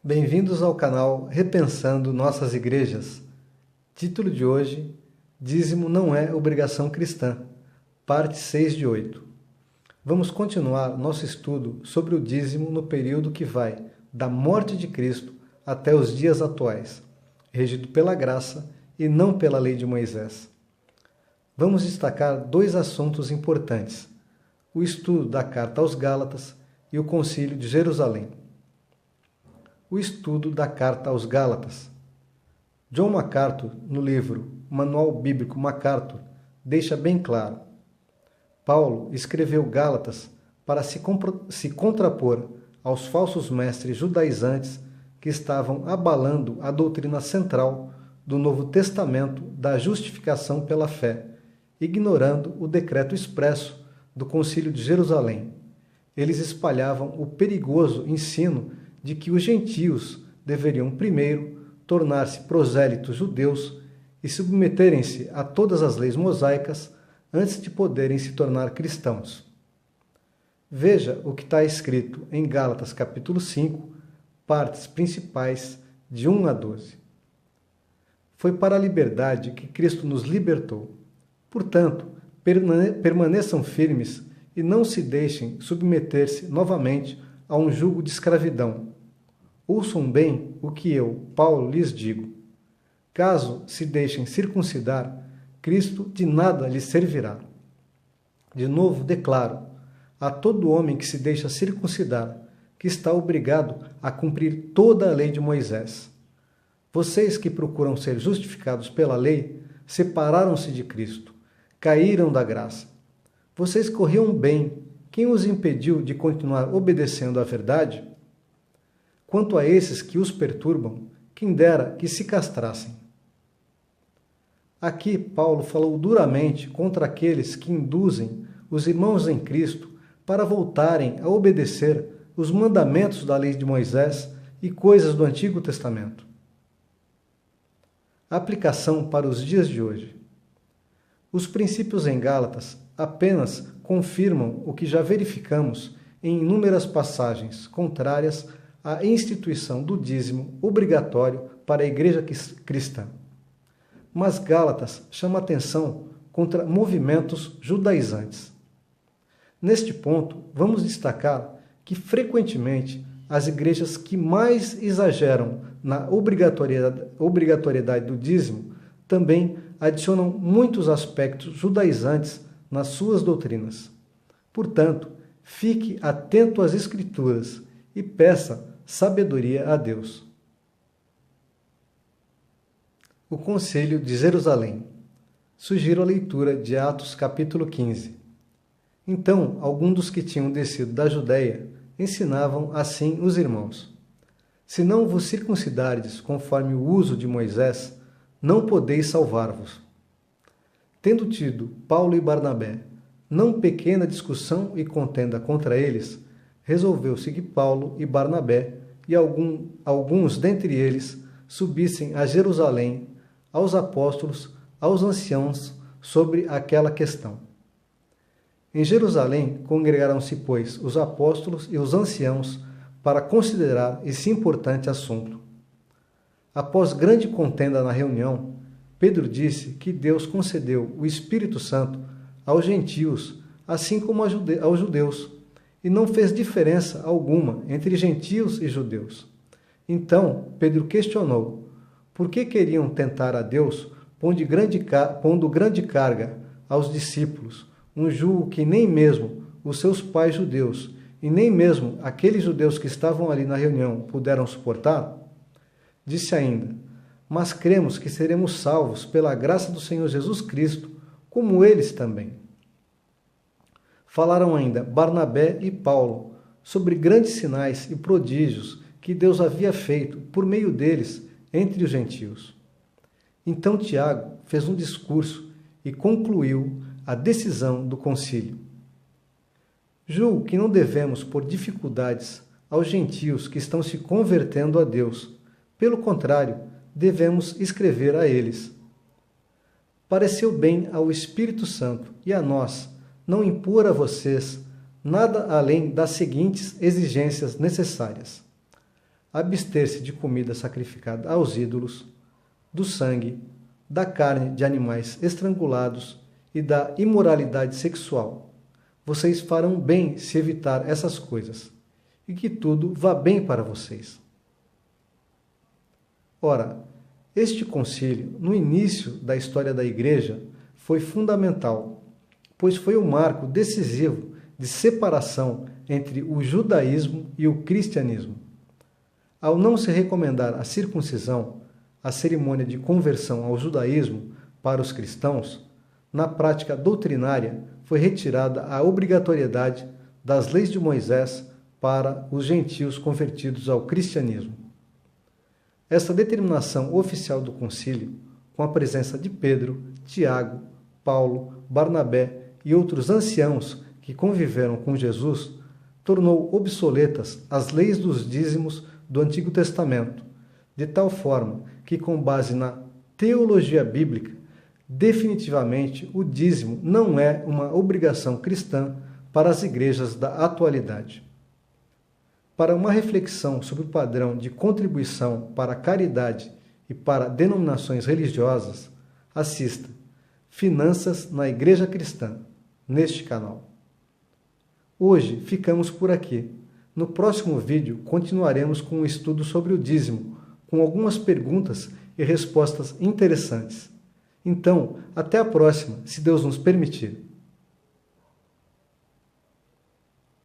Bem-vindos ao canal Repensando Nossas Igrejas. Título de hoje: Dízimo não é obrigação cristã, parte 6 de 8. Vamos continuar nosso estudo sobre o dízimo no período que vai da morte de Cristo até os dias atuais, regido pela graça e não pela lei de Moisés. Vamos destacar dois assuntos importantes: o estudo da carta aos Gálatas e o Concílio de Jerusalém. O estudo da carta aos Gálatas. John MacArthur, no livro Manual Bíblico MacArthur, deixa bem claro: Paulo escreveu Gálatas para se contrapor aos falsos mestres judaizantes que estavam abalando a doutrina central do Novo Testamento da justificação pela fé, ignorando o decreto expresso do Concílio de Jerusalém. Eles espalhavam o perigoso ensino de que os gentios deveriam primeiro tornar-se prosélitos judeus e submeterem-se a todas as leis mosaicas antes de poderem se tornar cristãos. Veja o que está escrito em Gálatas capítulo 5, partes principais de 1 a 12. Foi para a liberdade que Cristo nos libertou. Portanto, permaneçam firmes e não se deixem submeter-se novamente a um jugo de escravidão. Ouçam bem o que eu, Paulo, lhes digo. Caso se deixem circuncidar, Cristo de nada lhes servirá. De novo declaro, a todo homem que se deixa circuncidar, que está obrigado a cumprir toda a lei de Moisés. Vocês que procuram ser justificados pela lei, separaram-se de Cristo, caíram da graça. Vocês corriam bem. Quem os impediu de continuar obedecendo à verdade? Quanto a esses que os perturbam, quem dera que se castrassem. Aqui Paulo falou duramente contra aqueles que induzem os irmãos em Cristo para voltarem a obedecer os mandamentos da lei de Moisés e coisas do Antigo Testamento. Aplicação para os dias de hoje. Os princípios em Gálatas apenas confirmam o que já verificamos em inúmeras passagens contrárias à instituição do dízimo obrigatório para a igreja cristã. Mas Gálatas chama atenção contra movimentos judaizantes. Neste ponto, vamos destacar que frequentemente as igrejas que mais exageram na obrigatoriedade do dízimo também adicionam muitos aspectos judaizantes nas suas doutrinas. Portanto, fique atento às Escrituras e peça sabedoria a Deus. O Concílio de Jerusalém. Sugiro a leitura de Atos capítulo 15. Então, alguns dos que tinham descido da Judéia ensinavam assim os irmãos: se não vos circuncidardes conforme o uso de Moisés, não podeis salvar-vos. Tendo tido Paulo e Barnabé não pequena discussão e contenda contra eles, resolveu-se que Paulo e Barnabé e alguns dentre eles subissem a Jerusalém aos apóstolos, aos anciãos, sobre aquela questão. Em Jerusalém congregaram-se, pois, os apóstolos e os anciãos para considerar esse importante assunto. Após grande contenda na reunião, Pedro disse que Deus concedeu o Espírito Santo aos gentios, assim como aos judeus, e não fez diferença alguma entre gentios e judeus. Então, Pedro questionou: por que queriam tentar a Deus pondo grande carga aos discípulos, um jugo que nem mesmo os seus pais judeus e nem mesmo aqueles judeus que estavam ali na reunião puderam suportar? Disse ainda: mas cremos que seremos salvos pela graça do Senhor Jesus Cristo, como eles também. Falaram ainda Barnabé e Paulo sobre grandes sinais e prodígios que Deus havia feito por meio deles entre os gentios. Então Tiago fez um discurso e concluiu a decisão do concílio. Julgo que não devemos pôr dificuldades aos gentios que estão se convertendo a Deus. Pelo contrário, devemos escrever a eles. Pareceu bem ao Espírito Santo e a nós não impor a vocês nada além das seguintes exigências necessárias: abster-se de comida sacrificada aos ídolos, do sangue, da carne de animais estrangulados e da imoralidade sexual. Vocês farão bem se evitar essas coisas, e que tudo vá bem para vocês. Ora, este concílio, no início da história da Igreja, foi fundamental, pois foi um marco decisivo de separação entre o judaísmo e o cristianismo. Ao não se recomendar a circuncisão, a cerimônia de conversão ao judaísmo para os cristãos, na prática doutrinária foi retirada a obrigatoriedade das leis de Moisés para os gentios convertidos ao cristianismo. Esta determinação oficial do concílio, com a presença de Pedro, Tiago, Paulo, Barnabé e outros anciãos que conviveram com Jesus, tornou obsoletas as leis dos dízimos do Antigo Testamento, de tal forma que, com base na teologia bíblica, definitivamente o dízimo não é uma obrigação cristã para as igrejas da atualidade. Para uma reflexão sobre o padrão de contribuição para a caridade e para denominações religiosas, assista Finanças na Igreja Cristã, neste canal. Hoje ficamos por aqui. No próximo vídeo continuaremos com um estudo sobre o dízimo, com algumas perguntas e respostas interessantes. Então, até a próxima, se Deus nos permitir.